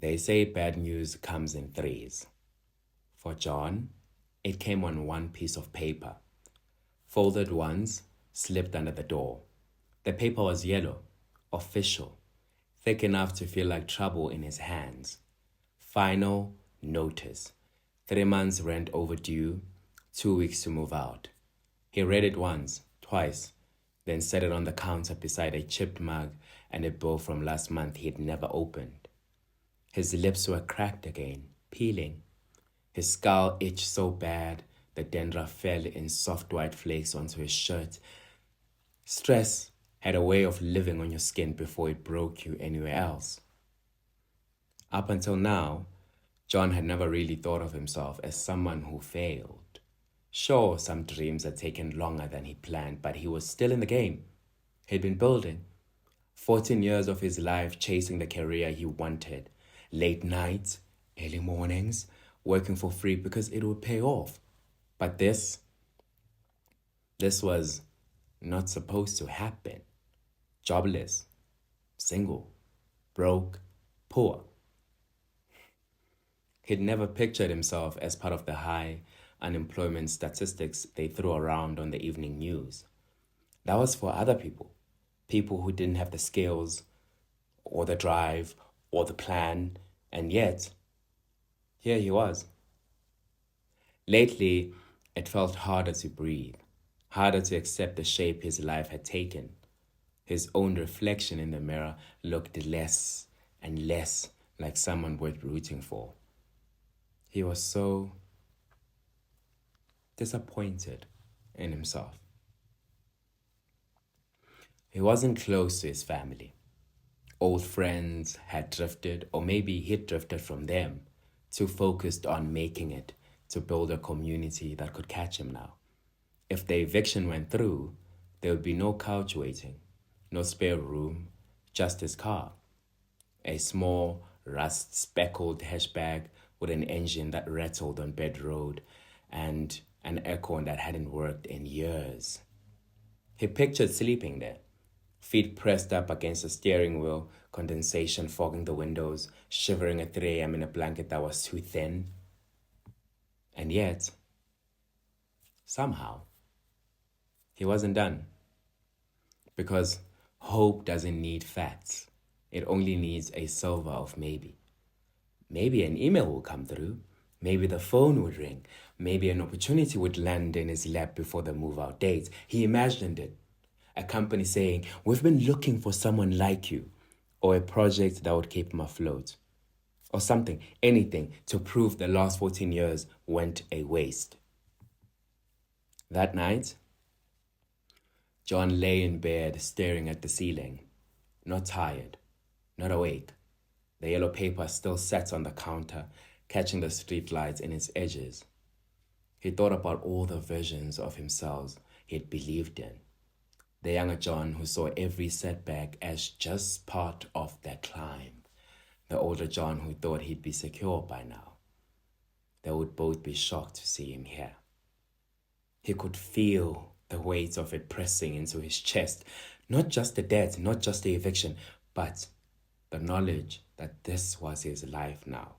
They say bad news comes in threes. For John, it came on one piece of paper, folded once, slipped under the door. The paper was yellow, official, thick enough to feel like trouble in his hands. Final notice. 3 months rent overdue, 2 weeks to move out. He read it once, twice, then set it on the counter beside a chipped mug and a bowl from last month he'd never opened. His lips were cracked again, peeling. His skull itched so bad the dandruff fell in soft white flakes onto his shirt. Stress had a way of living on your skin before it broke you anywhere else. Up until now, John had never really thought of himself as someone who failed. Sure, some dreams had taken longer than he planned, but he was still in the game. He'd been building. 14 years of his life chasing the career he wanted. Late nights, early mornings, working for free because it would pay off. But this was not supposed to happen. Jobless, single, broke, poor. He'd never pictured himself as part of the high unemployment statistics they threw around on the evening news. That was for other people, people who didn't have the skills or the drive or the plan, and yet, here he was. Lately, it felt harder to breathe, harder to accept the shape his life had taken. His own reflection in the mirror looked less and less like someone worth rooting for. He was so disappointed in himself. He wasn't close to his family. Old friends had drifted, or maybe he'd drifted from them, too focused on making it to build a community that could catch him now. If the eviction went through, there would be no couch waiting, no spare room, just his car. A small, rust-speckled hatchback with an engine that rattled on bed road and an aircon that hadn't worked in years. He pictured sleeping there, feet pressed up against the steering wheel, condensation fogging the windows, shivering at 3 a.m. in a blanket that was too thin. And yet, somehow, he wasn't done. Because hope doesn't need facts. It only needs a silver of maybe. Maybe an email will come through. Maybe the phone would ring. Maybe an opportunity would land in his lap before the move-out date. He imagined it. A company saying, "We've been looking for someone like you." Or a project that would keep him afloat. Or something, anything, to prove the last 14 years went a waste. That night, John lay in bed staring at the ceiling. Not tired, not awake. The yellow paper still sat on the counter, catching the street lights in its edges. He thought about all the versions of himself he had believed in. The younger John who saw every setback as just part of their climb. The older John who thought he'd be secure by now. They would both be shocked to see him here. He could feel the weight of it pressing into his chest. Not just the debt, not just the eviction, but the knowledge that this was his life now.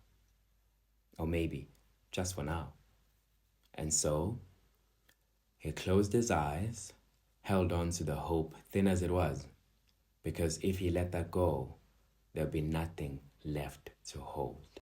Or maybe just for now. And so, he closed his eyes, held on to the hope, thin as it was, because if he let that go, there'd be nothing left to hold.